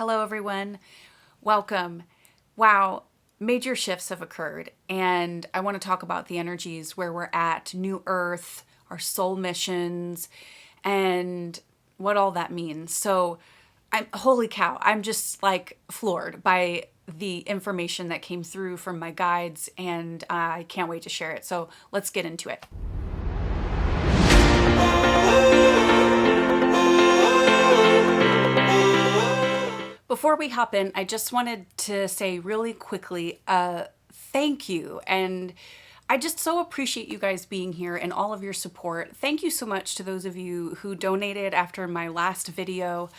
Hello, everyone. Welcome. Wow, major shifts have occurred, and I want to talk about the energies where we're at, New Earth, our soul missions, and what all that means. So, holy cow, I'm just like floored by the information that came through from my guides, and I can't wait to share it. So, let's get into it. Before we hop in, I just wanted to say really quickly, thank you. And I just so appreciate you guys being here and all of your support. Thank you so much to those of you who donated after my last video.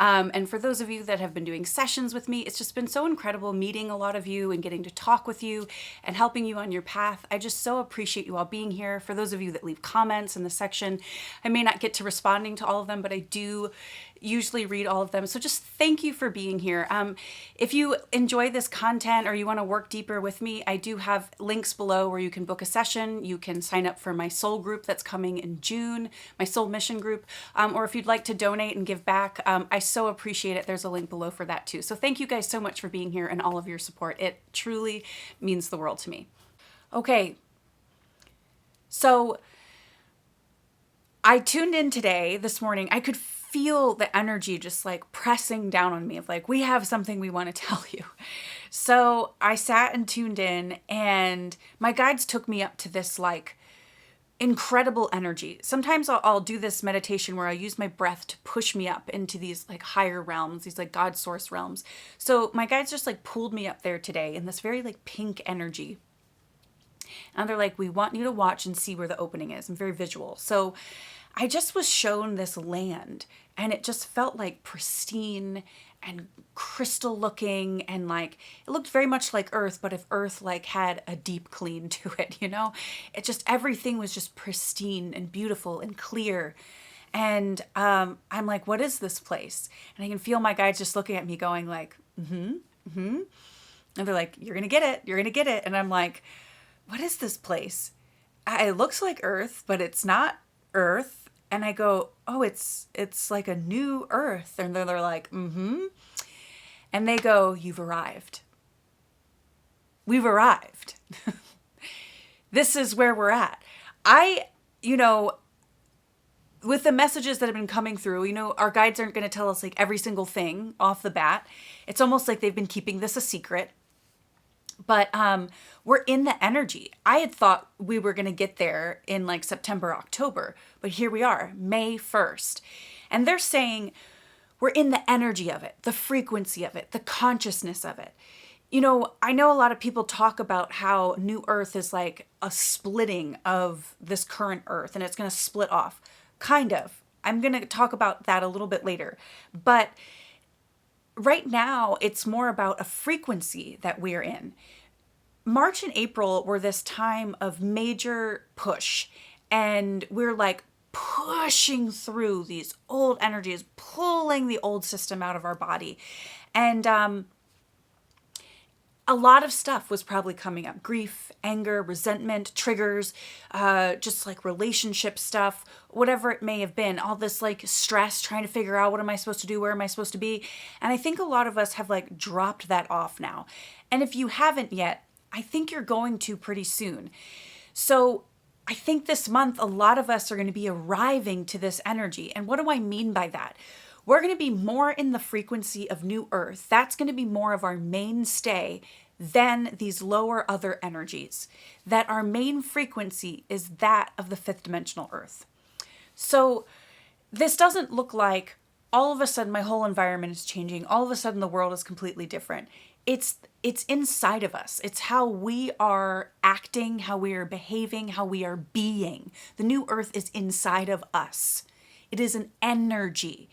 And for those of you that have been doing sessions with me, it's just been so incredible meeting a lot of you and getting to talk with you and helping you on your path. I just so appreciate you all being here. For those of you that leave comments in the section, I may not get to responding to all of them, but I do usually read all of them. So just thank you for being here. If you enjoy this content or you want to work deeper with me, I do have links below where you can book a session. You can sign up for my soul group that's coming in June, my soul mission group. Or if you'd like to donate and give back, I so appreciate it. There's a link below for that too. So thank you guys so much for being here and all of your support. It truly means the world to me. Okay. So I tuned in today, this morning. I could feel the energy just like pressing down on me of like, we have something we want to tell you. So I sat and tuned in, and my guides took me up to this like incredible energy. Sometimes I'll do this meditation where I use my breath to push me up into these like higher realms, these like God source realms. So my guides just like pulled me up there today in this very like pink energy. And they're like, we want you to watch and see where the opening is. I'm very visual. So I just was shown this land, and it just felt like pristine and crystal looking, and like it looked very much like Earth, but if Earth like had a deep clean to it, it just, everything was just pristine and beautiful and clear. And I'm like, what is this place? And I can feel my guides just looking at me going like, and they're like, you're gonna get it, you're gonna get it. And I'm like, what is this place? It looks like Earth, but it's not Earth. And I go, oh, it's like a new Earth. And they're like, And they go, you've arrived. We've arrived. This is where we're at. With the messages that have been coming through, our guides aren't going to tell us like every single thing off the bat. It's almost like they've been keeping this a secret. But we're in the energy. I had thought we were going to get there in like September, October, but here we are, May 1st. And they're saying we're in the energy of it, the frequency of it, the consciousness of it. I know a lot of people talk about how New Earth is like a splitting of this current Earth, and it's going to split off. Kind of. I'm going to talk about that a little bit later. But right now, it's more about a frequency that we're in. March and April were this time of major push, and we're like pushing through these old energies, pulling the old system out of our body. And a lot of stuff was probably coming up. Grief, anger, resentment, triggers, just like relationship stuff, whatever it may have been. All this like stress, trying to figure out what am I supposed to do? Where am I supposed to be? And I think a lot of us have like dropped that off now. And if you haven't yet, I think you're going to pretty soon. So I think this month, a lot of us are going to be arriving to this energy. And what do I mean by that? We're going to be more in the frequency of New Earth. That's going to be more of our mainstay than these lower other energies. That our main frequency is that of the fifth dimensional Earth. So this doesn't look like all of a sudden my whole environment is changing. All of a sudden the world is completely different. It's inside of us. It's how we are acting, how we are behaving, how we are being. The New Earth is inside of us. It is an energy.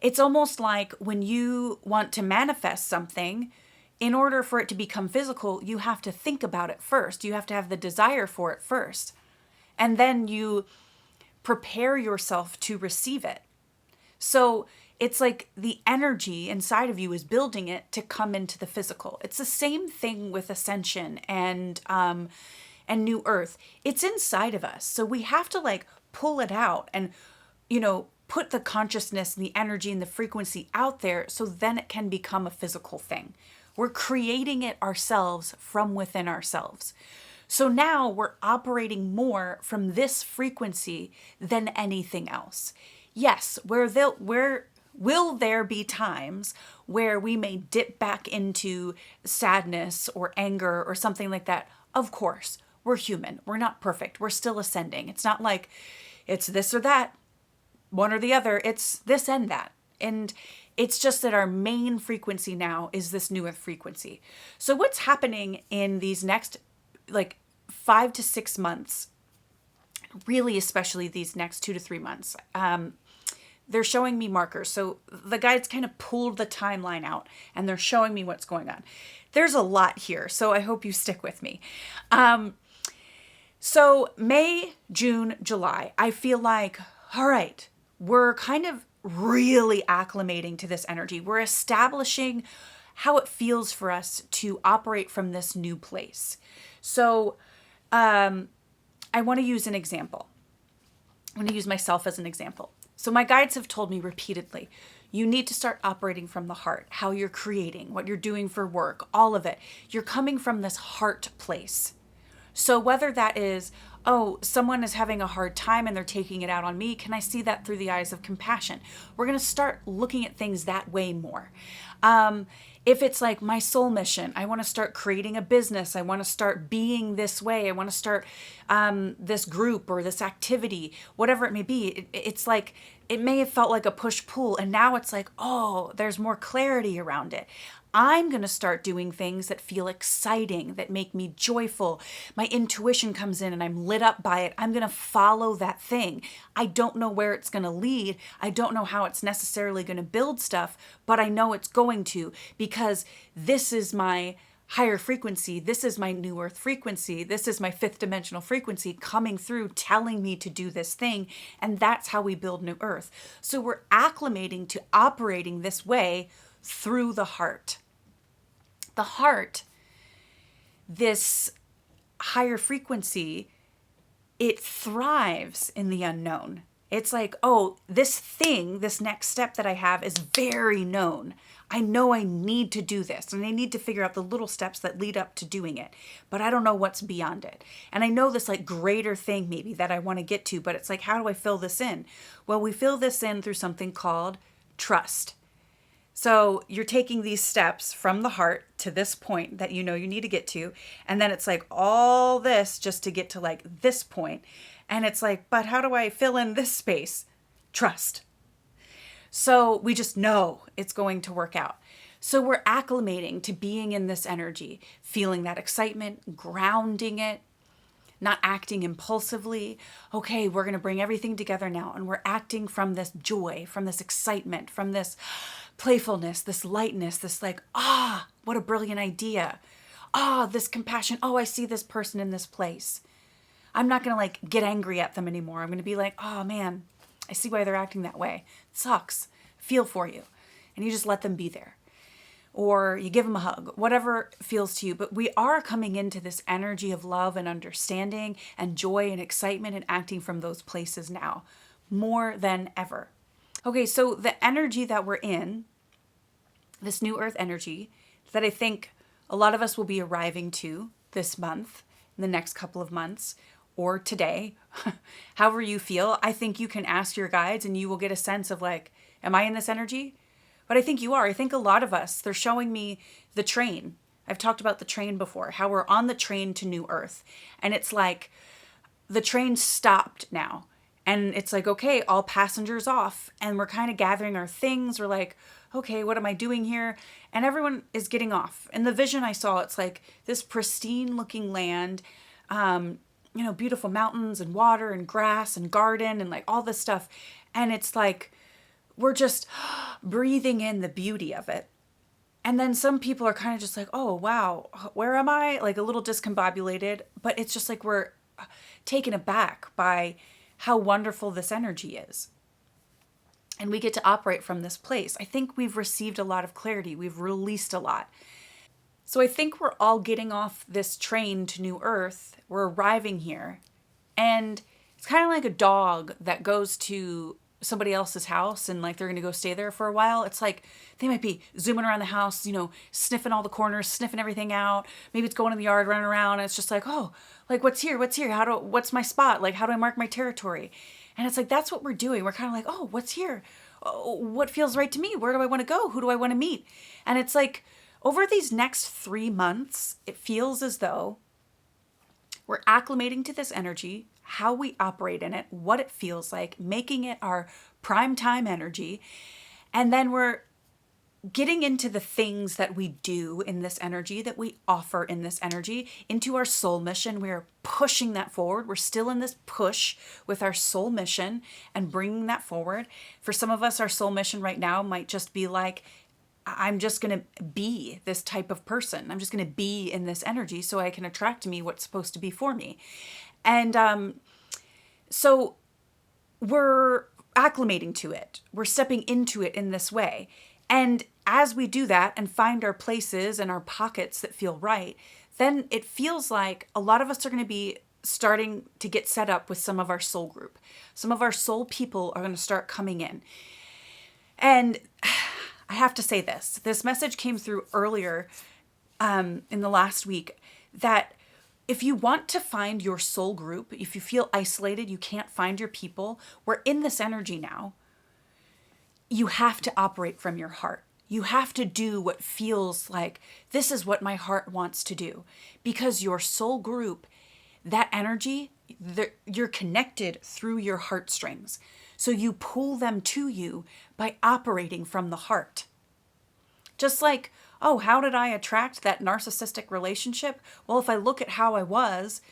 It's almost like when you want to manifest something, in order for it to become physical, you have to think about it first. You have to have the desire for it first. And then you prepare yourself to receive it. So it's like the energy inside of you is building it to come into the physical. It's the same thing with ascension and New Earth. It's inside of us. So we have to like pull it out and, put the consciousness and the energy and the frequency out there so then it can become a physical thing. We're creating it ourselves from within ourselves. So now we're operating more from this frequency than anything else. Yes, where will there be times where we may dip back into sadness or anger or something like that? Of course, we're human. We're not perfect. We're still ascending. It's not like it's this or that, one or the other. It's this and that. And it's just that our main frequency now is this new earth frequency. So what's happening in these next 5 to 6 months, really especially these next 2 to 3 months, they're showing me markers. So the guides kind of pulled the timeline out and they're showing me what's going on. There's a lot here, so I hope you stick with me. So May, June, July, I feel like, all right, we're kind of really acclimating to this energy. We're establishing how it feels for us to operate from this new place. So I want to use an example. I'm going to use myself as an example. So my guides have told me repeatedly, you need to start operating from the heart, how you're creating, what you're doing for work, all of it. You're coming from this heart place. So whether that is, oh, someone is having a hard time and they're taking it out on me, can I see that through the eyes of compassion? We're going to start looking at things that way more. If it's like my soul mission, I want to start creating a business. I want to start being this way. I want to start this group or this activity, whatever it may be. It's like, it may have felt like a push-pull, and now it's like, oh, there's more clarity around it. I'm going to start doing things that feel exciting, that make me joyful. My intuition comes in and I'm lit up by it. I'm going to follow that thing. I don't know where it's going to lead. I don't know how it's necessarily going to build stuff, but I know it's going to, because this is my higher frequency. This is my new earth frequency. This is my fifth dimensional frequency coming through, telling me to do this thing. And that's how we build new earth. So we're acclimating to operating this way through the heart. The heart, this higher frequency, it thrives in the unknown. It's like, oh, this thing, this next step that I have is very known. I know I need to do this, and I need to figure out the little steps that lead up to doing it, but I don't know what's beyond it. And I know this like greater thing maybe that I want to get to, but it's like, how do I fill this in? Well, we fill this in through something called trust. So you're taking these steps from the heart to this point that you know you need to get to. And then it's like all this just to get to like this point. And it's like, but how do I fill in this space? Trust. So we just know it's going to work out. So we're acclimating to being in this energy, feeling that excitement, grounding it, not acting impulsively. Okay, we're going to bring everything together now. And we're acting from this joy, from this excitement, from this playfulness, this lightness, this like, what a brilliant idea. This compassion. Oh, I see this person in this place. I'm not going to like get angry at them anymore. I'm going to be like, oh man, I see why they're acting that way. It sucks. Feel for you. And you just let them be there. Or you give them a hug, whatever feels to you. But we are coming into this energy of love and understanding and joy and excitement and acting from those places now, more than ever. Okay, so the energy that we're in, this new earth energy that I think a lot of us will be arriving to this month, in the next couple of months, or today, however you feel, I think you can ask your guides and you will get a sense of like, am I in this energy? But I think you are. I think a lot of us, they're showing me the train. I've talked about the train before, how we're on the train to New Earth. And it's like the train stopped now. And it's like, okay, all passengers off. And we're kind of gathering our things. We're like, okay, what am I doing here? And everyone is getting off. And the vision I saw, it's like this pristine looking land, beautiful mountains and water and grass and garden and like all this stuff. And it's like, we're just breathing in the beauty of it. And then some people are kind of just like, oh, wow, where am I? Like a little discombobulated. But it's just like we're taken aback by how wonderful this energy is. And we get to operate from this place. I think we've received a lot of clarity. We've released a lot. So I think we're all getting off this train to New Earth. We're arriving here. And it's kind of like a dog that goes to somebody else's house and like they're going to go stay there for a while, it's like they might be zooming around the house, sniffing all the corners, sniffing everything out. Maybe it's going in the yard, running around, and it's just like, oh, like what's here? What's here? What's my spot? Like, how do I mark my territory? And it's like, that's what we're doing. We're kind of like, oh, what's here? Oh, what feels right to me? Where do I want to go? Who do I want to meet? And it's like, over these next 3 months, it feels as though we're acclimating to this energy, how we operate in it, what it feels like, making it our prime time energy. And then we're getting into the things that we do in this energy, that we offer in this energy, into our soul mission. We're pushing that forward. We're still in this push with our soul mission and bringing that forward. For some of us, our soul mission right now might just be like, I'm just going to be this type of person. I'm just going to be in this energy so I can attract to me what's supposed to be for me. And so we're acclimating to it. We're stepping into it in this way. And as we do that and find our places and our pockets that feel right, then it feels like a lot of us are going to be starting to get set up with some of our soul group. Some of our soul people are going to start coming in. And I have to say this message came through earlier in the last week, that if you want to find your soul group, if you feel isolated, you can't find your people, we're in this energy now. You have to operate from your heart. You have to do what feels like, this is what my heart wants to do. Because your soul group, that energy, you're connected through your heartstrings. So you pull them to you by operating from the heart. Just like, oh, how did I attract that narcissistic relationship? Well, if I look at how I was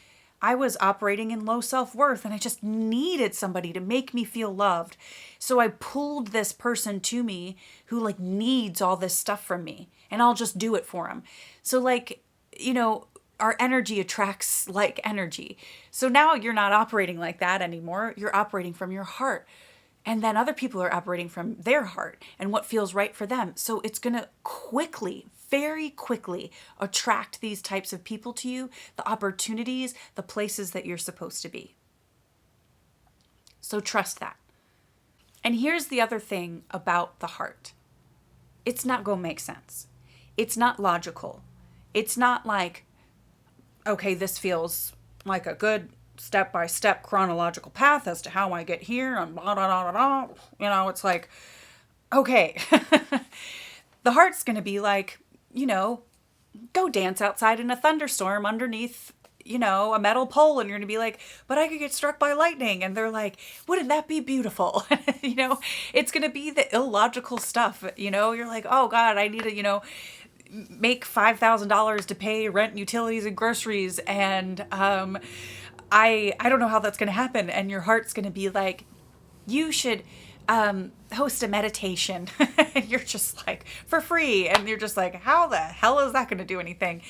operating in low self-worth and I just needed somebody to make me feel loved. So I pulled this person to me who like needs all this stuff from me, and I'll just do it for him. So like, our energy attracts like energy. So now you're not operating like that anymore. You're operating from your heart. And then other people are operating from their heart and what feels right for them. So it's going to very quickly attract these types of people to you, the opportunities, the places that you're supposed to be. So trust that. And here's the other thing about the heart. It's not going to make sense. It's not logical. It's not like, okay, this feels like a good step-by-step chronological path as to how I get here and blah, blah, blah, blah, blah. It's like, okay. The heart's going to be like, go dance outside in a thunderstorm underneath, a metal pole, and you're going to be like, but I could get struck by lightning. And they're like, wouldn't that be beautiful? It's going to be the illogical stuff. You're like, oh God, I need to, make $5,000 to pay rent, utilities, and groceries. And, I don't know how that's going to happen. And your heart's going to be like, you should host a meditation. And you're just like, for free. And you're just like, how the hell is that going to do anything?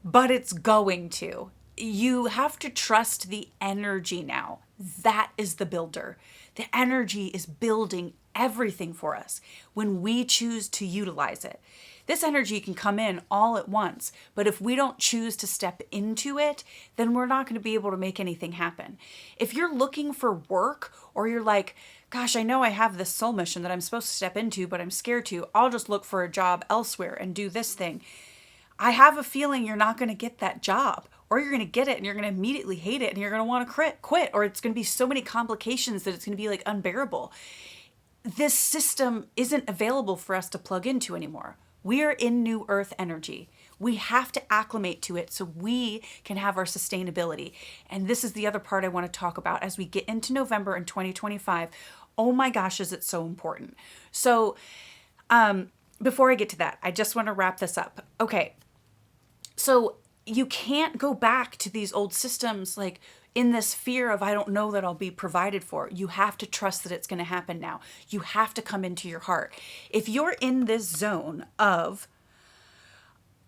But it's going to. You have to trust the energy now. That is the builder. The energy is building everything for us when we choose to utilize it. This energy can come in all at once, but if we don't choose to step into it, then we're not going to be able to make anything happen. If you're looking for work, or you're like, gosh, I know I have this soul mission that I'm supposed to step into, but I'm scared to, I'll just look for a job elsewhere and do this thing. I have a feeling you're not going to get that job, or you're going to get it and you're going to immediately hate it and you're going to want to quit, or it's going to be so many complications that it's going to be like unbearable. This system isn't available for us to plug into anymore. We are in New Earth energy. We have to acclimate to it so we can have our sustainability. And this is the other part I want to talk about as we get into November in 2025. Oh my gosh, is it so important. So before I get to that, I just want to wrap this up. Okay, so you can't go back to these old systems like in this fear of, I don't know that I'll be provided for. You have to trust that it's going to happen now. You have to come into your heart. If you're in this zone of,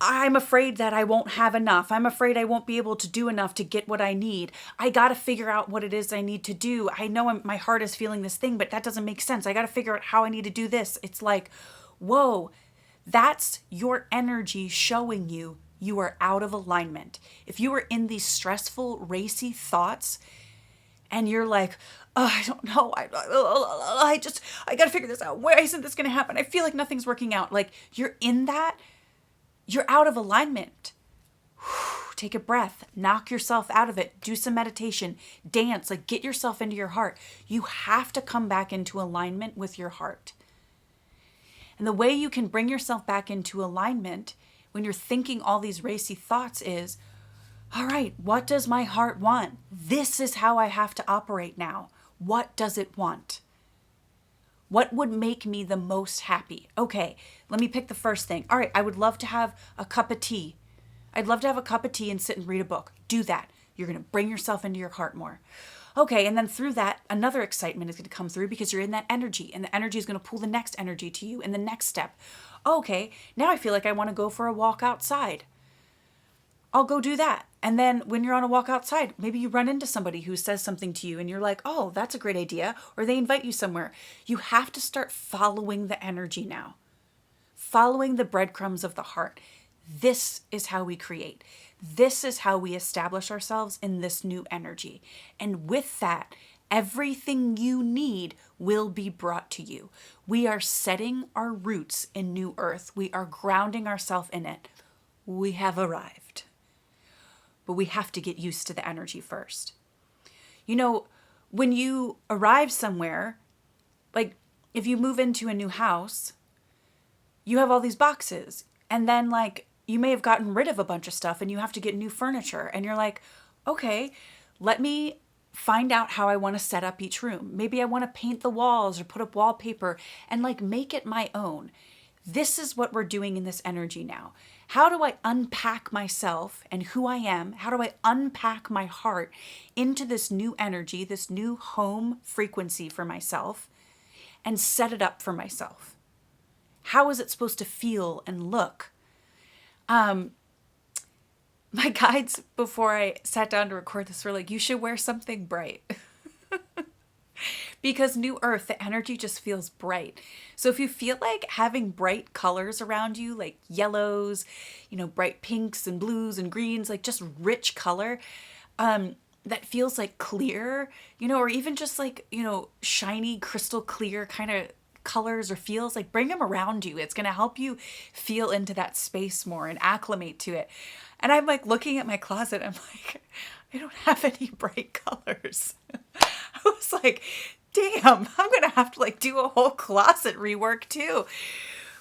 I'm afraid that I won't have enough. I'm afraid I won't be able to do enough to get what I need. I got to figure out what it is I need to do. I know my heart is feeling this thing, but that doesn't make sense. I got to figure out how I need to do this. It's like, whoa, that's your energy showing you you are out of alignment. If you are in these stressful, racy thoughts, and you're like, oh, I don't know. I got to figure this out. Why isn't this going to happen? I feel like nothing's working out. Like you're in that, you're out of alignment. Take a breath, knock yourself out of it, do some meditation, dance, like get yourself into your heart. You have to come back into alignment with your heart. And the way you can bring yourself back into alignment when you're thinking all these racy thoughts is, all right, what does my heart want? This is how I have to operate now. What does it want? What would make me the most happy? Okay, let me pick the first thing. All right, I would love to have a cup of tea. I'd love to have a cup of tea and sit and read a book. Do that. You're going to bring yourself into your heart more. Okay, and then through that, another excitement is going to come through because you're in that energy, and the energy is going to pull the next energy to you in the next step. Okay, now I feel like I want to go for a walk outside. I'll go do that. And then when you're on a walk outside, maybe you run into somebody who says something to you and you're like, oh, that's a great idea. Or they invite you somewhere. You have to start following the energy now, following the breadcrumbs of the heart. This is how we create. This is how we establish ourselves in this new energy. And with that, everything you need will be brought to you. We are setting our roots in new earth. We are grounding ourselves in it. We have arrived. But we have to get used to the energy first. You know, when you arrive somewhere, like if you move into a new house, you have all these boxes. And then like you may have gotten rid of a bunch of stuff and you have to get new furniture. And you're like, okay, let me find out how I want to set up each room. Maybe I want to paint the walls or put up wallpaper and like make it my own. This is what we're doing in this energy now. How do I unpack myself and who I am? How do I unpack my heart into this new energy, this new home frequency for myself, and set it up for myself? How is it supposed to feel and look? My guides, before I sat down to record this, were like, you should wear something bright. Because new earth, the energy just feels bright. So if you feel like having bright colors around you, like yellows, bright pinks and blues and greens, like just rich color, that feels like clear, or even just like, shiny, crystal clear kind of colors or feels, like bring them around you. It's going to help you feel into that space more and acclimate to it. And I'm like looking at my closet, I'm like, I don't have any bright colors. I was like, damn, I'm going to have to like do a whole closet rework too.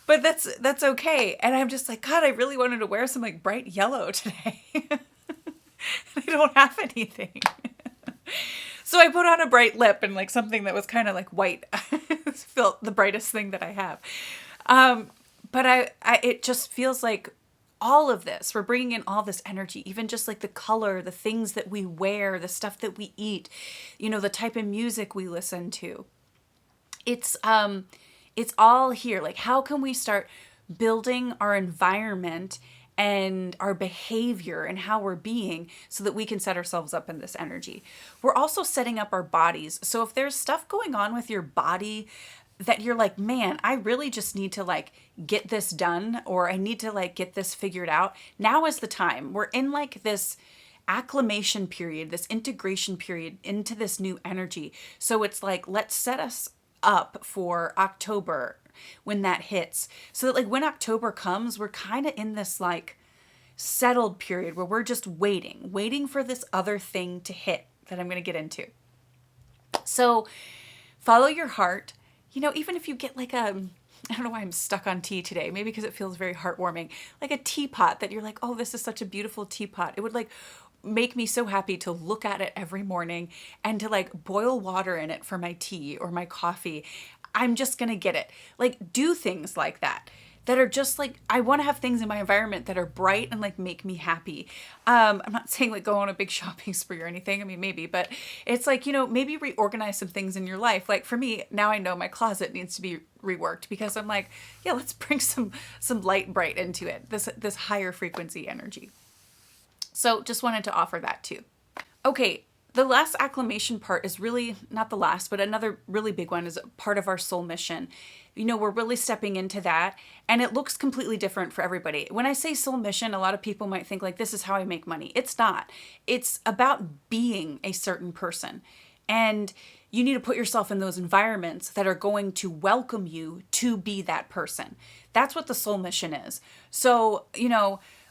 But that's okay. And I'm just like, God, I really wanted to wear some like bright yellow today. I don't have anything. So I put on a bright lip and like something that was kind of like white. It felt the brightest thing that I have. But it just feels like all of this, we're bringing in all this energy, even just like the color, the things that we wear, the stuff that we eat, the type of music we listen to. It's all here. Like, how can we start building our environment and our behavior and how we're being so that we can set ourselves up in this energy? We're also setting up our bodies. So if there's stuff going on with your body that you're like, man, I really just need to like get this done, or I need to like get this figured out, now is the time. We're in like this acclimation period, this integration period into this new energy. So it's like, let's set us up for October when that hits. So that like when October comes, we're kind of in this like settled period where we're just waiting for this other thing to hit that I'm going to get into. So follow your heart. Even if you get like I don't know why I'm stuck on tea today, maybe because it feels very heartwarming, like a teapot that you're like, oh, this is such a beautiful teapot. It would like make me so happy to look at it every morning and to like boil water in it for my tea or my coffee. I'm just going to get it. Like do things like that are just like, I want to have things in my environment that are bright and like make me happy. I'm not saying like go on a big shopping spree or anything. I mean, maybe, but it's like, maybe reorganize some things in your life. Like for me, now I know my closet needs to be reworked because I'm like, yeah, let's bring some light bright into it. This higher frequency energy. So just wanted to offer that too. Okay. The last acclimation part is really not the last, but another really big one is part of our soul mission. We're really stepping into that, and it looks completely different for everybody. When I say soul mission, a lot of people might think like, this is how I make money. It's not. It's about being a certain person. And you need to put yourself in those environments that are going to welcome you to be that person. That's what the soul mission is. So,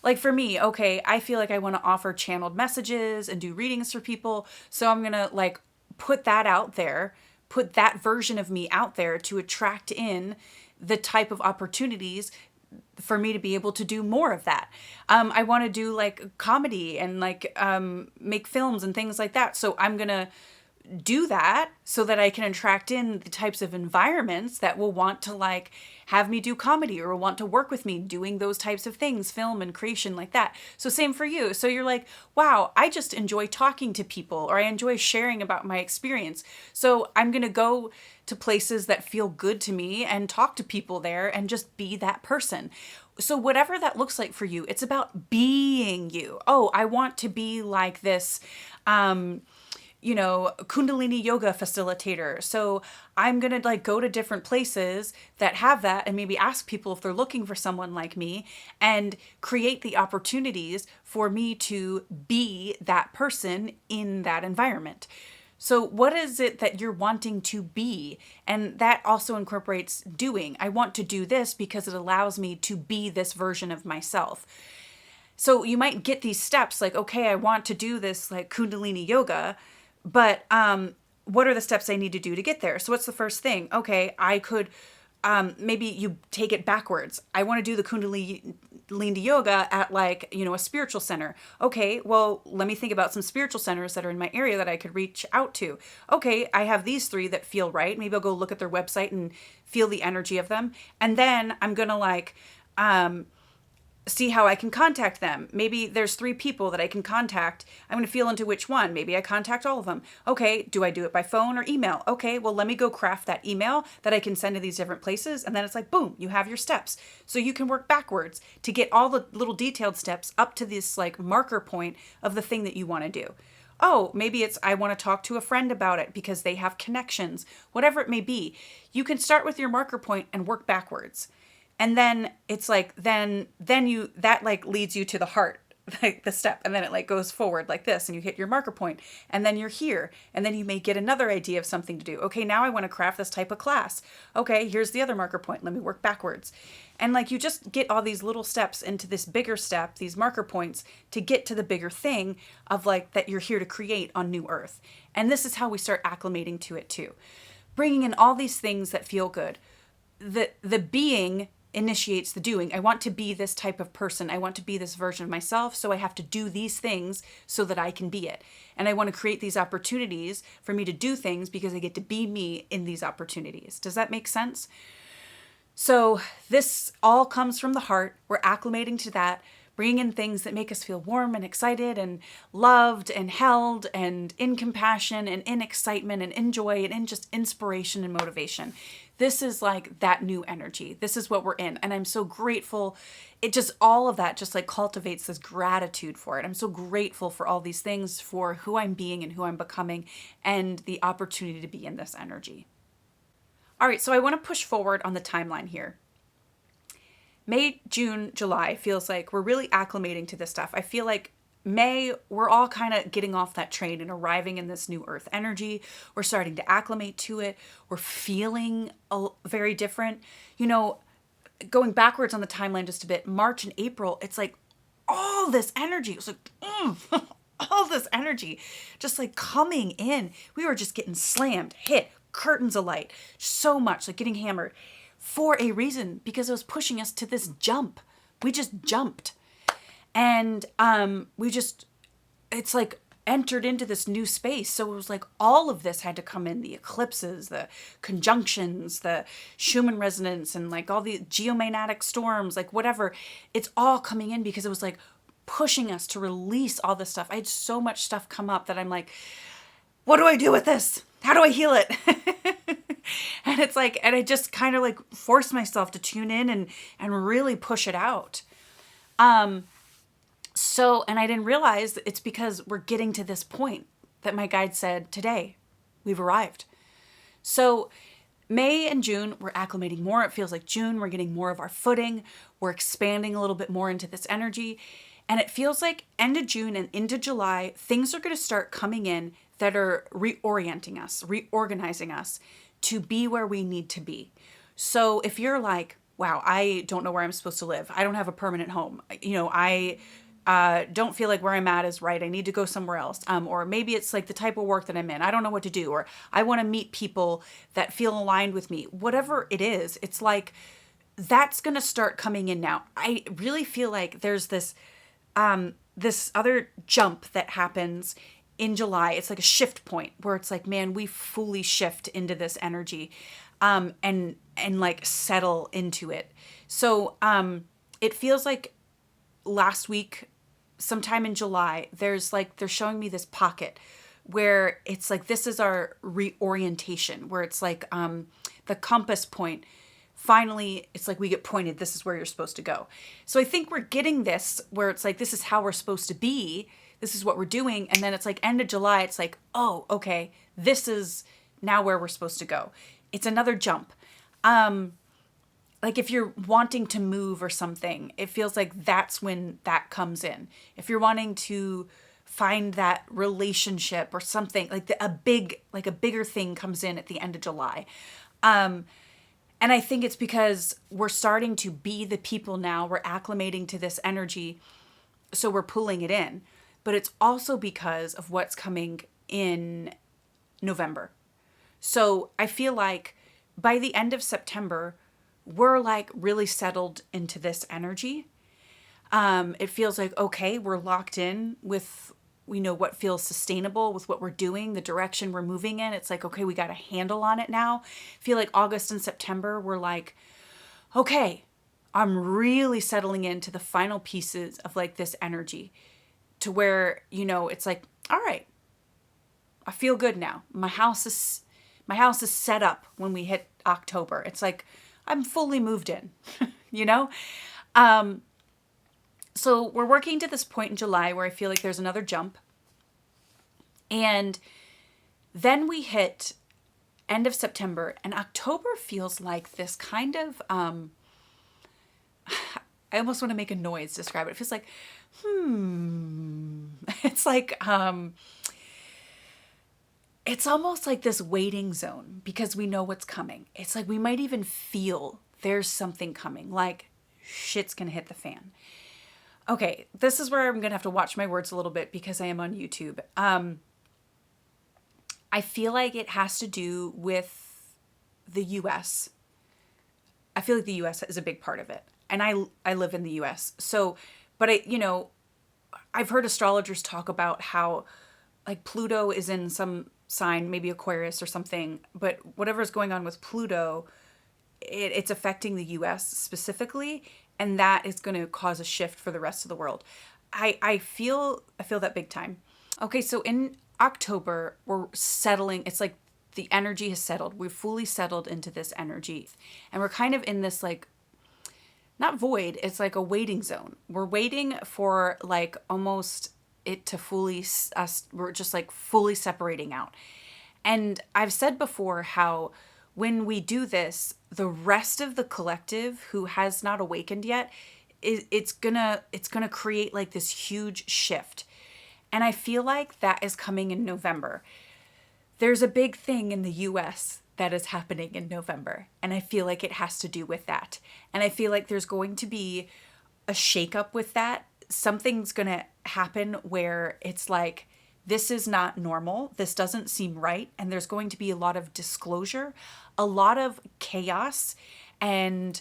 like for me, okay, I feel like I want to offer channeled messages and do readings for people. So I'm going to like put that out there, put that version of me out there to attract in the type of opportunities for me to be able to do more of that. I want to do like comedy and like make films and things like that. So I'm going to do that so that I can attract in the types of environments that will want to like have me do comedy or want to work with me doing those types of things, film and creation like that. So same for you. So you're like, wow, I just enjoy talking to people, or I enjoy sharing about my experience. So I'm going to go to places that feel good to me and talk to people there and just be that person. So whatever that looks like for you, it's about being you. Oh, I want to be like this, Kundalini yoga facilitator. So I'm going to like go to different places that have that and maybe ask people if they're looking for someone like me and create the opportunities for me to be that person in that environment. So what is it that you're wanting to be? And that also incorporates doing. I want to do this because it allows me to be this version of myself. So you might get these steps like, okay, I want to do this like Kundalini yoga, but what are the steps I need to do to get there? So what's the first thing? Okay, I could, maybe you take it backwards. I want to do the Kundalini yoga at like, a spiritual center. Okay, well, let me think about some spiritual centers that are in my area that I could reach out to. Okay, I have these 3 that feel right. Maybe I'll go look at their website and feel the energy of them. And then I'm going to like, see how I can contact them. Maybe there's 3 people that I can contact. I'm going to feel into which one. Maybe I contact all of them. Okay, do I do it by phone or email? Okay, well, let me go craft that email that I can send to these different places. And then it's like, boom, you have your steps. So you can work backwards to get all the little detailed steps up to this like marker point of the thing that you want to do. Oh, maybe it's I want to talk to a friend about it because they have connections. Whatever it may be, you can start with your marker point and work backwards. And then it's like, then you, that like leads you to the heart, like the step. And then it like goes forward like this and you hit your marker point and then you're here. And then you may get another idea of something to do. Okay, now I want to craft this type of class. Okay, here's the other marker point. Let me work backwards. And like you just get all these little steps into this bigger step, these marker points to get to the bigger thing of like that you're here to create on New Earth. And this is how we start acclimating to it too. Bringing in all these things that feel good. The being initiates the doing. I want to be this type of person. I want to be this version of myself. So I have to do these things so that I can be it. And I want to create these opportunities for me to do things because I get to be me in these opportunities. Does that make sense? So this all comes from the heart. We're acclimating to that, bringing in things that make us feel warm and excited and loved and held and in compassion and in excitement and in joy and in just inspiration and motivation. This is like that new energy. This is what we're in. And I'm so grateful. It just, all of that just like cultivates this gratitude for it. I'm so grateful for all these things, for who I'm being and who I'm becoming and the opportunity to be in this energy. All right, so I want to push forward on the timeline here. May, June, July feels like we're really acclimating to this stuff. I feel like May, we're all kind of getting off that train and arriving in this new earth energy. We're starting to acclimate to it. We're feeling very different. Going backwards on the timeline just a bit, March and April, it's like all this energy. It was like, all this energy just like coming in. We were just getting slammed, hit, curtains of light, so much, like getting hammered for a reason, because it was pushing us to this jump. We just jumped. And it's like entered into this new space. So it was like all of this had to come in, the eclipses, the conjunctions, the Schumann resonance, and like all the geomagnetic storms, like whatever. It's all coming in because it was like pushing us to release all this stuff. I had so much stuff come up that I'm like, what do I do with this? How do I heal it? And it's like, and I just kind of like forced myself to tune in and really push it out. And I didn't realize it's because we're getting to this point that my guide said, today, we've arrived. So May and June, we're acclimating more. It feels like June, we're getting more of our footing. We're expanding a little bit more into this energy. And it feels like end of June and into July, things are going to start coming in that are reorienting us, reorganizing us to be where we need to be. So if you're like, wow, I don't know where I'm supposed to live. I don't have a permanent home. I don't feel like where I'm at is right. I need to go somewhere else. Or maybe it's like the type of work that I'm in. I don't know what to do. Or I want to meet people that feel aligned with me. Whatever it is, it's like that's going to start coming in now. I really feel like there's this other jump that happens in July. It's like a shift point where it's like, man, we fully shift into this energy, and like settle into it. So it feels like last week, sometime in July, they're showing me this pocket where it's like, this is our reorientation, where it's like the compass point. Finally, it's like we get pointed, this is where you're supposed to go. So I think we're getting this where it's like, this is how we're supposed to be. This is what we're doing. And then it's like end of July, it's like, oh, okay, this is now where we're supposed to go. It's another jump. Like if you're wanting to move or something, it feels like that's when that comes in. If you're wanting to find that relationship or something, like a bigger thing comes in at the end of July. And I think it's because we're starting to be the people now. We're acclimating to this energy, so we're pulling it in. But it's also because of what's coming in November. So I feel like by the end of September, we're like really settled into this energy. It feels like, okay, we're locked in with, we know what feels sustainable with what we're doing, the direction we're moving in. It's like, okay, we got a handle on it now. I feel like August and September, we're like, okay, I'm really settling into the final pieces of like this energy to where, it's like, all right, I feel good now. My house is set up when we hit October. It's like, I'm fully moved in, So we're working to this point in July where I feel like there's another jump. And then we hit end of September, and October feels like this kind of, I almost want to make a noise to describe it. It feels like, It's like, it's almost like this waiting zone because we know what's coming. It's like we might even feel there's something coming, like shit's gonna hit the fan. Okay, this is where I'm gonna have to watch my words a little bit because I am on YouTube. I feel like it has to do with the US. I feel like the US is a big part of it. And I live in the US. So, but I've heard astrologers talk about how like Pluto is in some sign, maybe Aquarius or something, but whatever's going on with Pluto, it's affecting the US specifically, and that is going to cause a shift for the rest of the world. I feel that big time. Okay, so in October, we're settling. It's like the energy has settled. We've fully settled into this energy. And we're kind of in this like, not void, it's like a waiting zone. We're waiting for like almost it to fully, we're just like fully separating out. And I've said before how when we do this, the rest of the collective who has not awakened yet, it's gonna create like this huge shift. And I feel like that is coming in November. There's a big thing in the US that is happening in November, and I feel like it has to do with that. And I feel like there's going to be a shakeup with that. Something's going to happen where it's like, this is not normal. This doesn't seem right. And there's going to be a lot of disclosure, a lot of chaos, and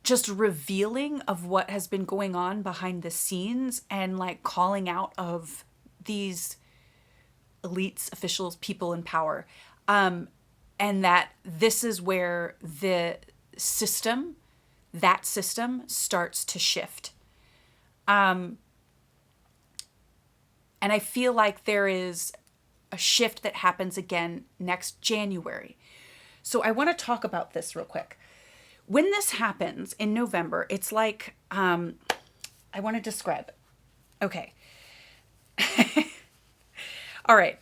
just revealing of what has been going on behind the scenes, and like calling out of these elites, officials, people in power. And that this is where that system starts to shift. And I feel like there is a shift that happens again next January. So I want to talk about this real quick. When this happens in November, it's like, I want to describe it. Okay. All right.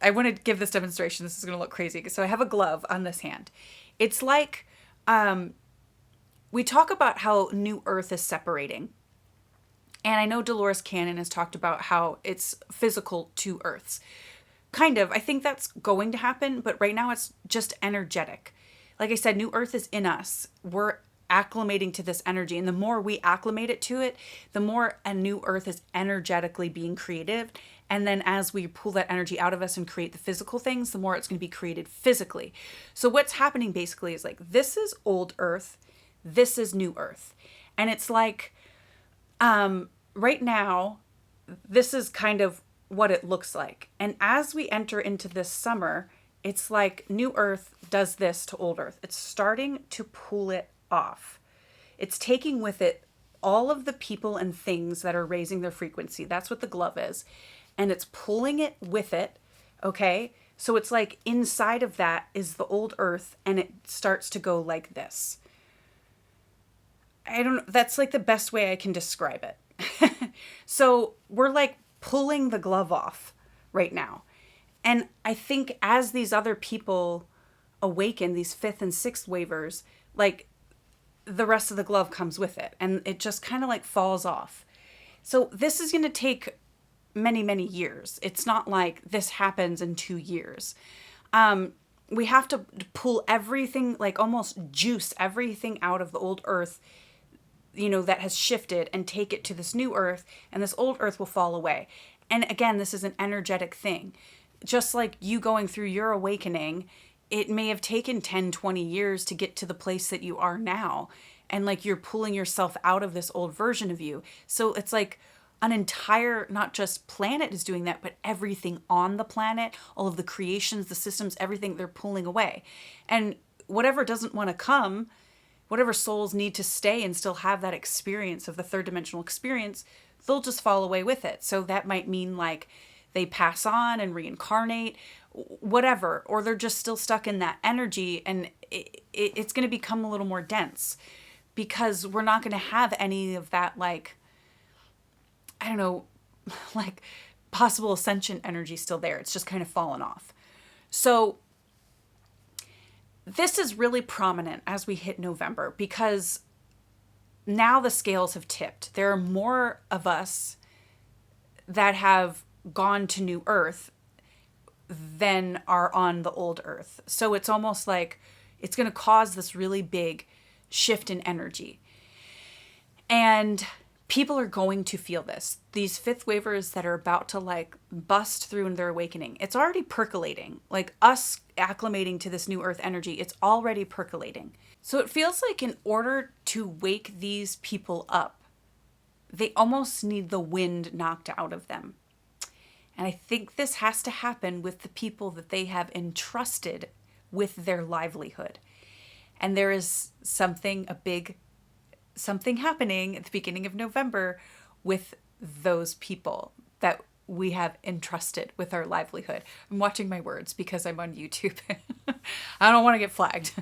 I want to give this demonstration. This is going to look crazy. So I have a glove on this hand. It's like, we talk about how New Earth is separating. And I know Dolores Cannon has talked about how it's physical to Earths. Kind of. I think that's going to happen, but right now it's just energetic. Like I said, New Earth is in us. We're acclimating to this energy. And the more we acclimate it to it, the more a new Earth is energetically being created. And then as we pull that energy out of us and create the physical things, the more it's going to be created physically. So what's happening basically is like, this is old Earth, this is new Earth. And it's like, right now, this is kind of what it looks like. And as we enter into this summer, it's like new Earth does this to old Earth. It's starting to pull it off. It's taking with it all of the people and things that are raising their frequency. That's what the glove is. And it's pulling it with it. Okay. So it's like inside of that is the old Earth, and it starts to go like this. I don't know. That's like the best way I can describe it. So we're like pulling the glove off right now. And I think as these other people awaken, these fifth and sixth wavers, like the rest of the glove comes with it, and it just kind of like falls off. So this is going to take many, many years. It's not like this happens in 2 years. We have to pull everything, like almost juice everything out of the old Earth, you know, that has shifted, and take it to this new Earth, and this old Earth will fall away. And again, this is an energetic thing. Just like you going through your awakening, it may have taken 10, 20 years to get to the place that you are now. And like you're pulling yourself out of this old version of you. So it's like an entire, not just planet is doing that, but everything on the planet, all of the creations, the systems, everything, they're pulling away. And whatever doesn't want to come, whatever souls need to stay and still have that experience of the third dimensional experience, they'll just fall away with it. So that might mean like they pass on and reincarnate, whatever, or they're just still stuck in that energy, and it's going to become a little more dense, because we're not going to have any of that, like, I don't know, like possible ascension energy still there. It's just kind of fallen off. So this is really prominent as we hit November, because now the scales have tipped. There are more of us that have gone to New Earth than are on the old Earth. So it's almost like it's going to cause this really big shift in energy. And people are going to feel this. These fifth wavers that are about to like bust through in their awakening, it's already percolating. Like us acclimating to this new Earth energy, it's already percolating. So it feels like in order to wake these people up, they almost need the wind knocked out of them. And I think this has to happen with the people that they have entrusted with their livelihood. And there is something happening at the beginning of November with those people that we have entrusted with our livelihood. I'm watching my words because I'm on YouTube. I don't want to get flagged.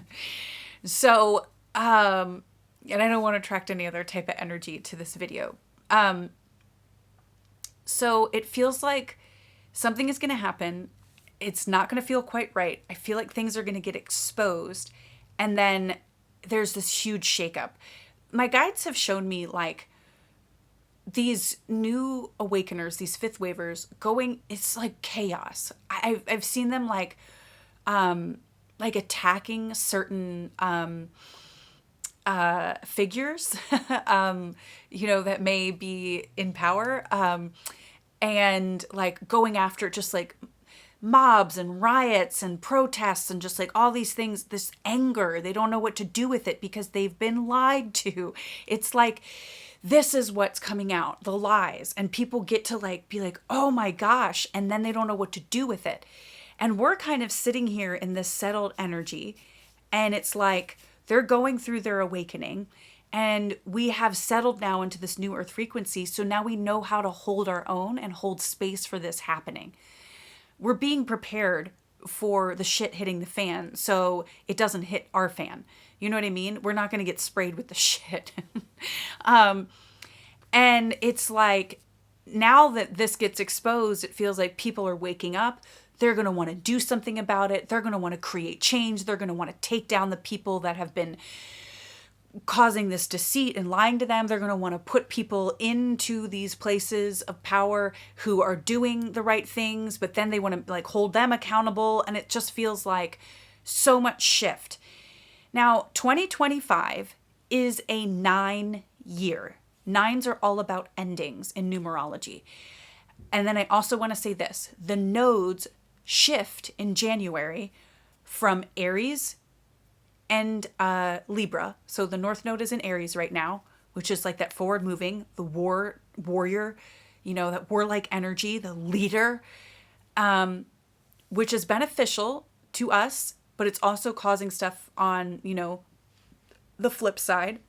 So, and I don't want to attract any other type of energy to this video. So it feels like something is going to happen. It's not going to feel quite right. I feel like things are going to get exposed. And then there's this huge shakeup. My guides have shown me like these new awakeners, these fifth wavers going, it's like chaos. I've seen them like attacking certain figures, you know, that may be in power, and like going after just like mobs and riots and protests and just like all these things, this anger. They don't know what to do with it because they've been lied to. It's like, this is what's coming out, the lies. And people get to like be like, oh my gosh. And then they don't know what to do with it. And we're kind of sitting here in this settled energy. And it's like they're going through their awakening. And we have settled now into this new Earth frequency. So now we know how to hold our own and hold space for this happening. We're being prepared for the shit hitting the fan so it doesn't hit our fan. You know what I mean? We're not going to get sprayed with the shit. And it's like, now that this gets exposed, it feels like people are waking up. They're going to want to do something about it. They're going to want to create change. They're going to want to take down the people that have been causing this deceit and lying to them. They're going to want to put people into these places of power who are doing the right things, but then they want to like hold them accountable. And it just feels like so much shift. Now, 2025 is a 9-year. Nines are all about endings in numerology. And then I also want to say this, the nodes shift in January from Aries and Libra. So the North Node is in Aries right now, which is like that forward moving, the warrior, that warlike energy, the leader, which is beneficial to us, but it's also causing stuff on, the flip side.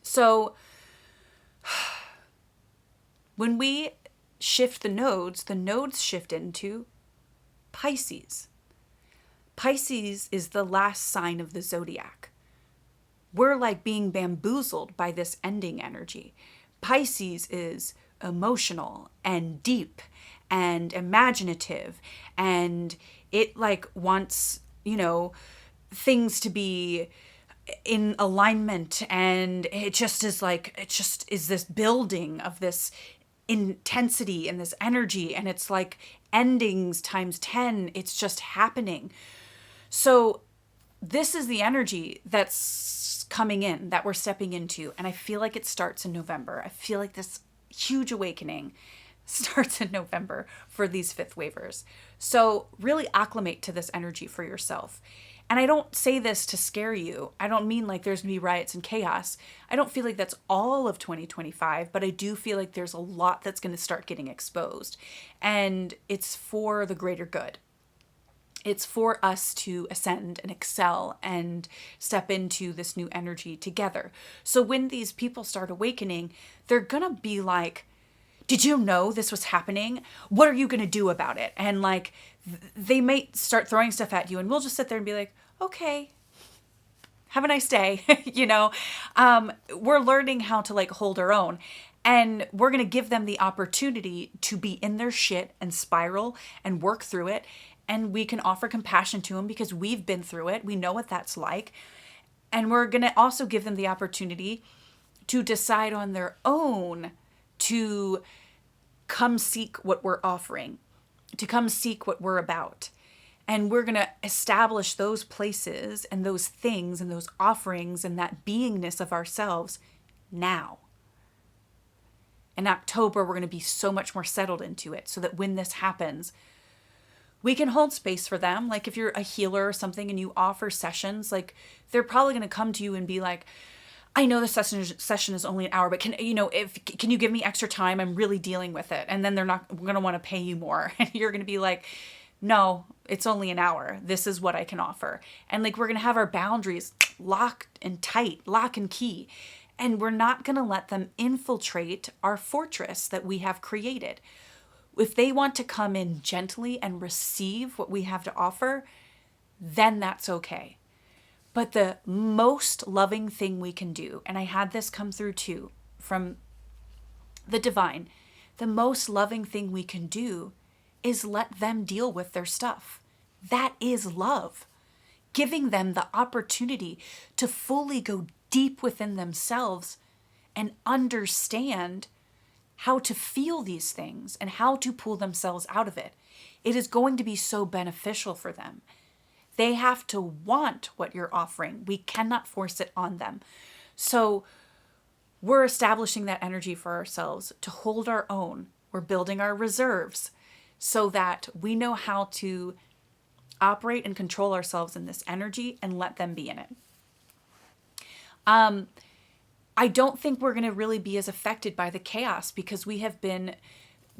So when we shift the nodes shift into Pisces. Pisces is the last sign of the zodiac. We're like being bamboozled by this ending energy. Pisces is emotional and deep and imaginative, and it like wants, things to be in alignment, and it just is this building of this intensity and this energy, and it's like endings times 10. It's just happening. So this is the energy that's coming in, that we're stepping into. And I feel like it starts in November. I feel like this huge awakening starts in November for these fifth wavers. So really acclimate to this energy for yourself. And I don't say this to scare you. I don't mean like there's going to be riots and chaos. I don't feel like that's all of 2025, but I do feel like there's a lot that's going to start getting exposed. And it's for the greater good. It's for us to ascend and excel and step into this new energy together. So when these people start awakening, they're going to be like, did you know this was happening? What are you going to do about it? And like, they might start throwing stuff at you, and we'll just sit there and be like, okay, have a nice day. We're learning how to like hold our own, and we're going to give them the opportunity to be in their shit and spiral and work through it. And we can offer compassion to them because we've been through it. We know what that's like. And we're going to also give them the opportunity to decide on their own to come seek what we're offering, to come seek what we're about. And we're going to establish those places and those things and those offerings and that beingness of ourselves now. In October, we're going to be so much more settled into it so that when this happens, we can hold space for them. Like if you're a healer or something and you offer sessions, like they're probably going to come to you and be like, I know the session is only an hour, but can you give me extra time? I'm really dealing with it. And then we're going to want to pay you more. And you're going to be like, no, it's only an hour. This is what I can offer. And like, we're going to have our boundaries locked and tight, lock and key. And we're not going to let them infiltrate our fortress that we have created. If they want to come in gently and receive what we have to offer, then that's okay. But the most loving thing we can do, and I had this come through too from the divine, the most loving thing we can do is let them deal with their stuff. That is love. Giving them the opportunity to fully go deep within themselves and understand how to feel these things and how to pull themselves out of it. It is going to be so beneficial for them. They have to want what you're offering. We cannot force it on them. So we're establishing that energy for ourselves to hold our own. We're building our reserves so that we know how to operate and control ourselves in this energy and let them be in it. I don't think we're going to really be as affected by the chaos because we have been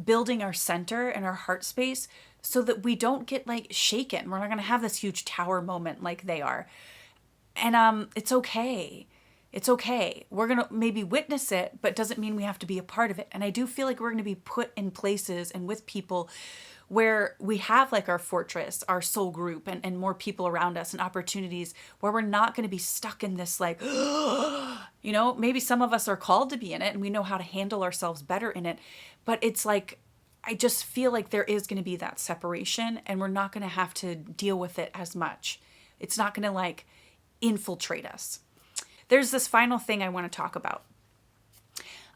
building our center and our heart space so that we don't get like shaken. We're not going to have this huge tower moment like they are. And it's okay. It's okay. We're going to maybe witness it, but doesn't mean we have to be a part of it. And I do feel like we're going to be put in places and with people where we have like our fortress, our soul group, and more people around us and opportunities where we're not going to be stuck in this like, maybe some of us are called to be in it and we know how to handle ourselves better in it. But it's like, I just feel like there is going to be that separation and we're not going to have to deal with it as much. It's not going to like infiltrate us. there's this final thing I want to talk about.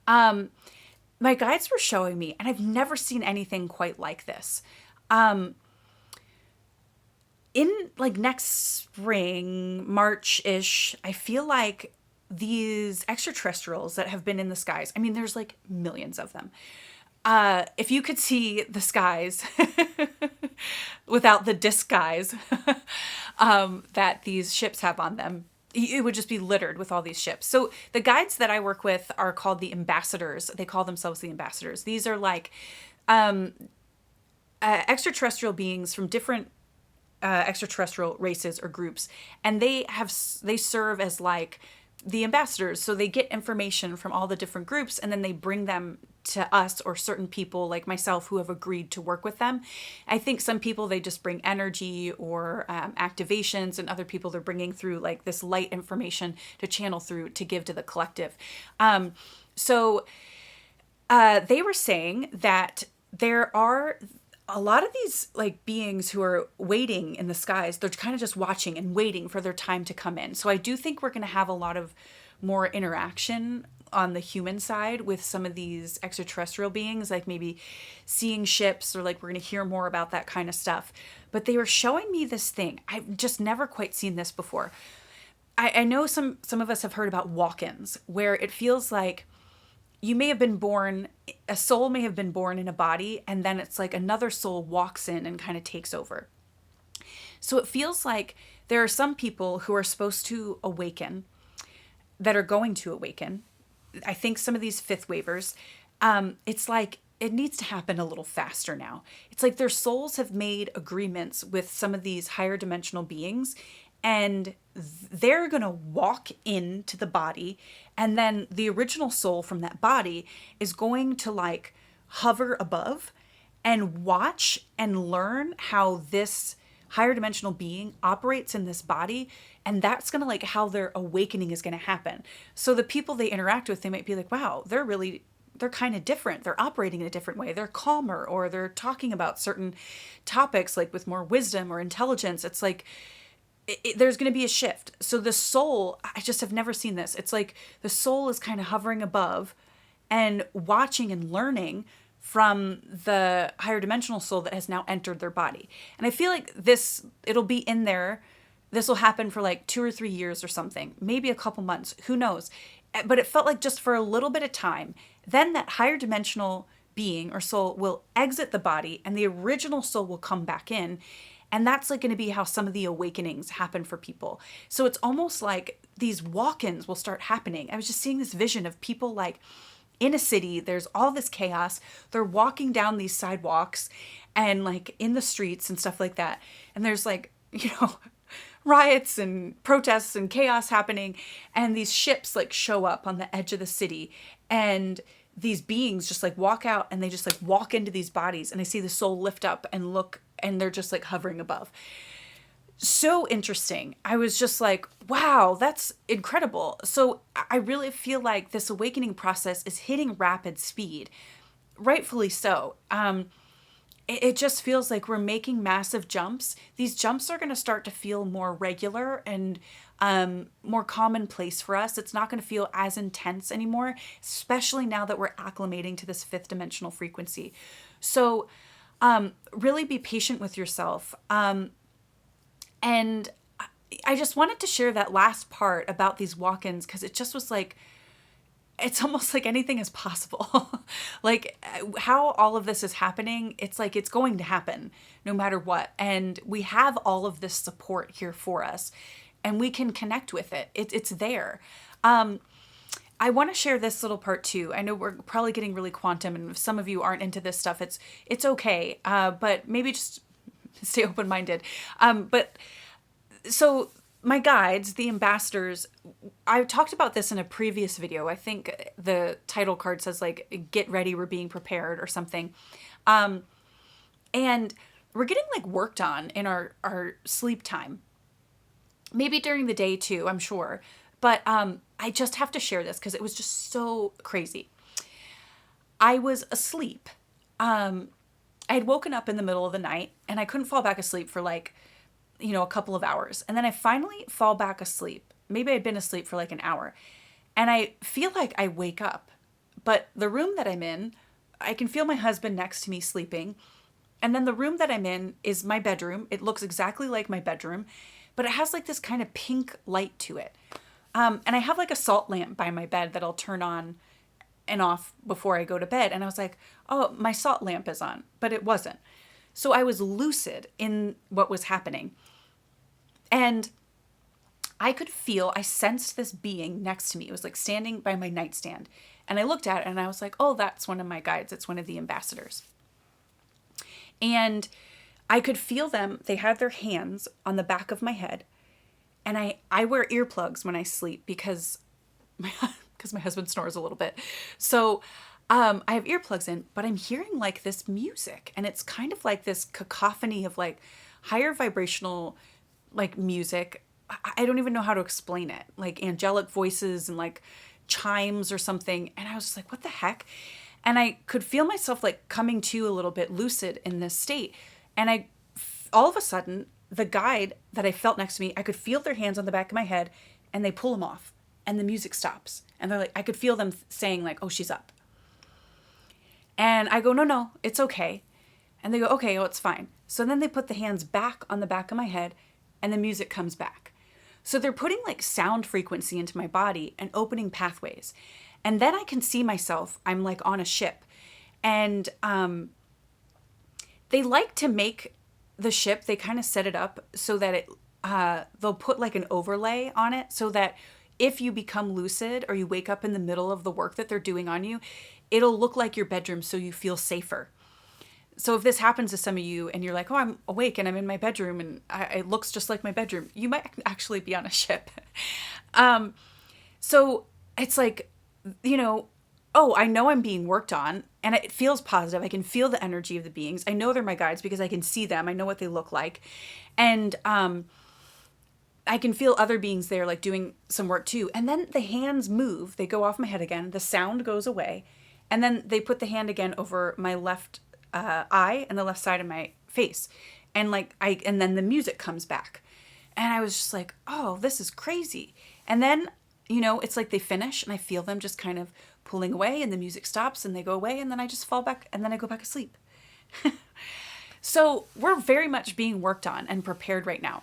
My guides were showing me, and I've never seen anything quite like this. In like next spring, March-ish, I feel like these extraterrestrials that have been in the skies, I mean, there's like millions of them. If you could see the skies without the disguise that these ships have on them, it would just be littered with all these ships. So the guides that I work with are called the ambassadors. They call themselves the ambassadors. These are like extraterrestrial beings from different extraterrestrial races or groups, and they serve as like the ambassadors. So they get information from all the different groups, and then they bring them to us or certain people like myself who have agreed to work with them. I think some people, they just bring energy or activations, and other people they're bringing through like this light information to channel through to give to the collective. So they were saying that there are a lot of these like beings who are waiting in the skies. They're kind of just watching and waiting for their time to come in. So I do think we're going to have a lot of more interaction on the human side with some of these extraterrestrial beings, like maybe seeing ships, or like we're going to hear more about that kind of stuff. But they were showing me this thing. I've just never quite seen this before. I know some of us have heard about walk-ins, where it feels like you may have been born, a soul may have been born in a body, and then it's like another soul walks in and kind of takes over. So it feels like there are some people who are supposed to awaken, that are going to awaken. I think some of these fifth wavers, it's like it needs to happen a little faster now. It's like their souls have made agreements with some of these higher dimensional beings, and they're going to walk into the body, and then the original soul from that body is going to like hover above and watch and learn how this higher dimensional being operates in this body, and that's going to like how their awakening is going to happen. So the people they interact with, they might be like, wow, they're kind of different. They're operating in a different way. They're calmer, or they're talking about certain topics like with more wisdom or intelligence. It's like there's going to be a shift. So the soul, I just have never seen this. It's like the soul is kind of hovering above and watching and learning from the higher dimensional soul that has now entered their body. And I feel like it'll be in there. This will happen for like 2 or 3 years or something, maybe a couple months, who knows? But it felt like just for a little bit of time, then that higher dimensional being or soul will exit the body, and the original soul will come back in. And that's like going to be how some of the awakenings happen for people. So it's almost like these walk-ins will start happening. I was just seeing this vision of people like in a city, there's all this chaos. They're walking down these sidewalks and like in the streets and stuff like that. And there's like, riots and protests and chaos happening. And these ships like show up on the edge of the city. And these beings just like walk out, and they just like walk into these bodies. And I see the soul lift up and look, and they're just like hovering above. So interesting. I was just like, wow, that's incredible. So I really feel like this awakening process is hitting rapid speed, rightfully so. It just feels like we're making massive jumps. These jumps are going to start to feel more regular and more commonplace for us. It's not going to feel as intense anymore, especially now that we're acclimating to this fifth dimensional frequency. So really be patient with yourself. And I just wanted to share that last part about these walk-ins, because it just was like, it's almost like anything is possible. Like how all of this is happening, it's like it's going to happen no matter what. And we have all of this support here for us, and we can connect with it. It's there. I want to share this little part too. I know we're probably getting really quantum, and if some of you aren't into this stuff, it's okay. But maybe just stay open-minded. But so my guides, the ambassadors, I talked about this in a previous video. I think the title card says like, get ready, we're being prepared or something. And we're getting like worked on in our sleep time. Maybe during the day too, I'm sure. But I just have to share this because it was just so crazy. I was asleep. I had woken up in the middle of the night, and I couldn't fall back asleep for like, a couple of hours. And then I finally fall back asleep. maybe I'd been asleep for like an hour. And I feel like I wake up. But the room that I'm in, I can feel my husband next to me sleeping. And then the room that I'm in is my bedroom. It looks exactly like my bedroom, but it has like this kind of pink light to it. And I have like a salt lamp by my bed that I'll turn on and off before I go to bed. And I was like, oh, my salt lamp is on, but it wasn't. So I was lucid in what was happening. And I sensed this being next to me. It was like standing by my nightstand. And I looked at it and I was like, oh, that's one of my guides. It's one of the ambassadors. And I could feel them. They had their hands on the back of my head. And I wear earplugs when I sleep because my husband snores a little bit. So I have earplugs in, but I'm hearing like this music. And it's kind of like this cacophony of like higher vibrational like music. I don't even know how to explain it. Like angelic voices and like chimes or something. And I was just like, what the heck? And I could feel myself like coming to a little bit lucid in this state. And all of a sudden, the guide that I felt next to me, I could feel their hands on the back of my head and they pull them off and the music stops. And they're like, I could feel them saying like, oh, she's up. And I go, no, it's okay. And they go, okay, oh, it's fine. So then they put the hands back on the back of my head and the music comes back. So they're putting like sound frequency into my body and opening pathways. And then I can see myself, I'm like on a ship. And they like to make the ship, they kind of set it up so that they'll put like an overlay on it so that if you become lucid or you wake up in the middle of the work that they're doing on you, it'll look like your bedroom so you feel safer. So if this happens to some of you and you're like, oh, I'm awake and I'm in my bedroom and it looks just like my bedroom, you might actually be on a ship. So it's like, oh, I know I'm being worked on and it feels positive. I can feel the energy of the beings. I know they're my guides because I can see them. I know what they look like. And I can feel other beings there like doing some work too. And then the hands move. They go off my head again. The sound goes away. And then they put the hand again over my left eye and the left side of my face. And and then the music comes back. And I was just like, oh, this is crazy. And then, it's like they finish and I feel them just kind of pulling away and the music stops and they go away and then I just fall back and then I go back asleep. So we're very much being worked on and prepared right now.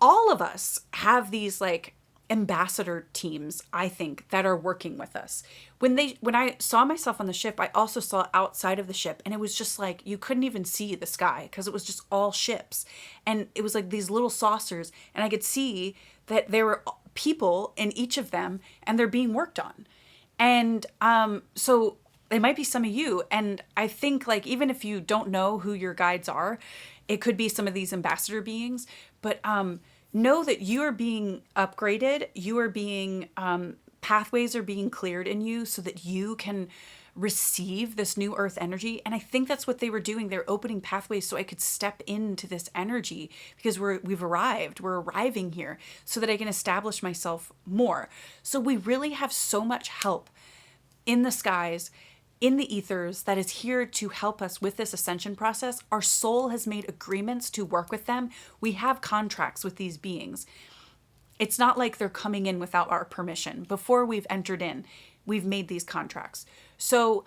All of us have these like ambassador teams, I think, that are working with us. When I saw myself on the ship, I also saw outside of the ship and it was just like you couldn't even see the sky because it was just all ships. And it was like these little saucers and I could see that there were people in each of them and they're being worked on. And so they might be some of you. And I think like even if you don't know who your guides are, it could be some of these ambassador beings, but know that you are being upgraded. You are being, pathways are being cleared in you so that you can receive this new earth energy. And I think that's what they were doing. They're opening pathways so I could step into this energy because we're arriving here so that I can establish myself more. So we really have so much help in the skies, in the ethers that is here to help us with this ascension process. Our soul has made agreements to work with them. We have contracts with these beings. It's not like they're coming in without our permission. Before we've entered in, we've made these contracts. So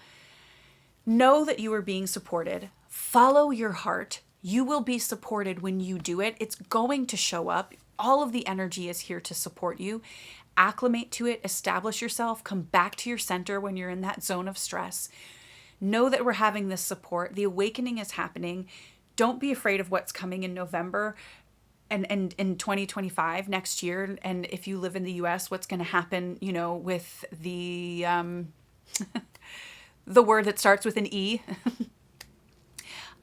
know that you are being supported. Follow your heart. You will be supported when you do it. It's going to show up. All of the energy is here to support you. Acclimate to it, establish yourself, come back to your center when you're in that zone of stress. Know that we're having this support. The awakening is happening. Don't be afraid of what's coming in November and in 2025 next year. And if you live in the US, what's going to happen, with the the word that starts with an E.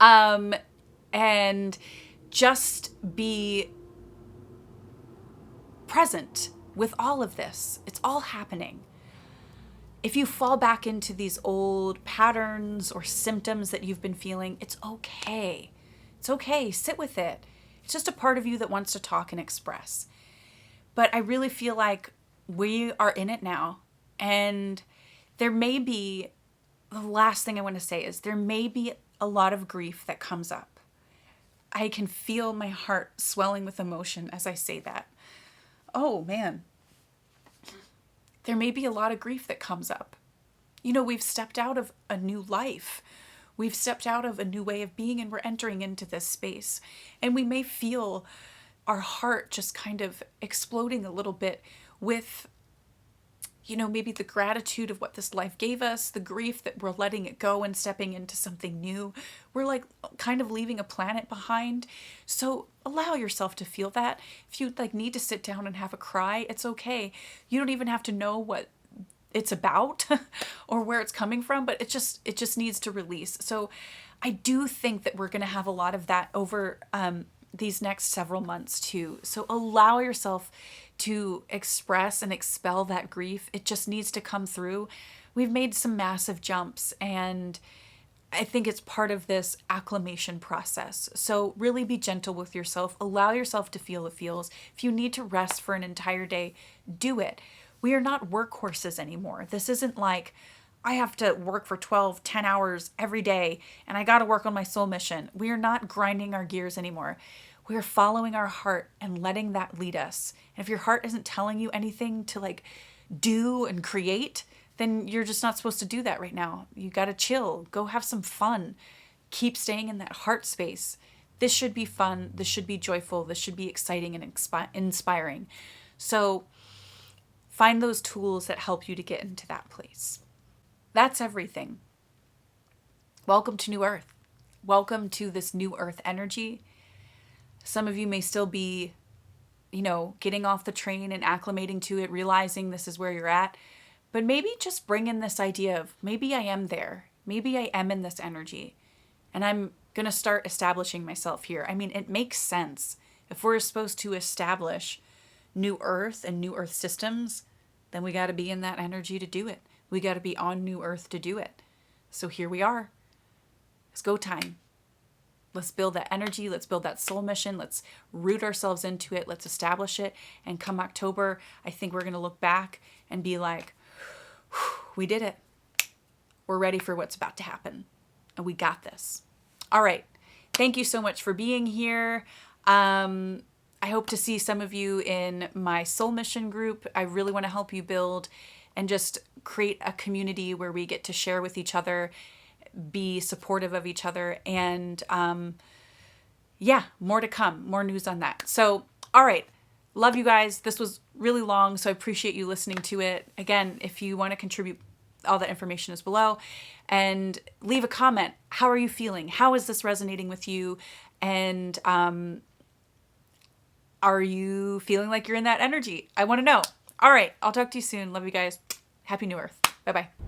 And just be present with all of this. It's all happening. If you fall back into these old patterns or symptoms that you've been feeling, it's okay. It's okay. Sit with it. It's just a part of you that wants to talk and express. But I really feel like we are in it now. And there may be, the last thing I want to say is there may be a lot of grief that comes up. I can feel my heart swelling with emotion as I say that. Oh man, There may be a lot of grief that comes up. You know, we've stepped out of a new life. We've stepped out of a new way of being, and we're entering into this space. And we may feel our heart just kind of exploding a little bit with, you know, maybe the gratitude of what this life gave us, the grief that we're letting it go and stepping into something new. We're like kind of leaving a planet behind. So allow yourself to feel that. If you like need to sit down and have a cry, it's okay. You don't even have to know what it's about or where it's coming from, but it just needs to release. So I do think that we're going to have a lot of that over these next several months too. So allow yourself to express and expel that grief. It just needs to come through. We've made some massive jumps, and I think it's part of this acclimation process. So really be gentle with yourself. Allow yourself to feel the feels. If you need to rest for an entire day, do it. We are not workhorses anymore. This isn't like I have to work for 12, 10 hours every day and I got to work on my soul mission. We are not grinding our gears anymore. We are following our heart and letting that lead us. And if your heart isn't telling you anything to like do and create, then you're just not supposed to do that right now. You got to chill, go have some fun, keep staying in that heart space. This should be fun. This should be joyful. This should be exciting and inspiring. So find those tools that help you to get into that place. That's everything. Welcome to New Earth. Welcome to this new Earth energy. Some of you may still be, you know, getting off the train and acclimating to it, realizing this is where you're at. But maybe just bring in this idea of maybe I am there. Maybe I am in this energy. And I'm going to start establishing myself here. I mean, it makes sense. If we're supposed to establish new Earth and new Earth systems, then we got to be in that energy to do it. We got to be on new Earth to do it. So here we are. It's go time. Let's build that energy. Let's build that soul mission. Let's root ourselves into it. Let's establish it. And come October, I think we're going to look back and be like, we did it. We're ready for what's about to happen. And we got this. All right. Thank you so much for being here. I hope to see some of you in my soul mission group. I really want to help you build and just create a community where we get to share with each other, be supportive of each other, and more to come, more news on that. So, all right. Love you guys. This was really long, so I appreciate you listening to it. Again, if you want to contribute, all that information is below. And leave a comment. How are you feeling? How is this resonating with you? And are you feeling like you're in that energy? I want to know. All right. I'll talk to you soon. Love you guys. Happy New Earth. Bye-bye.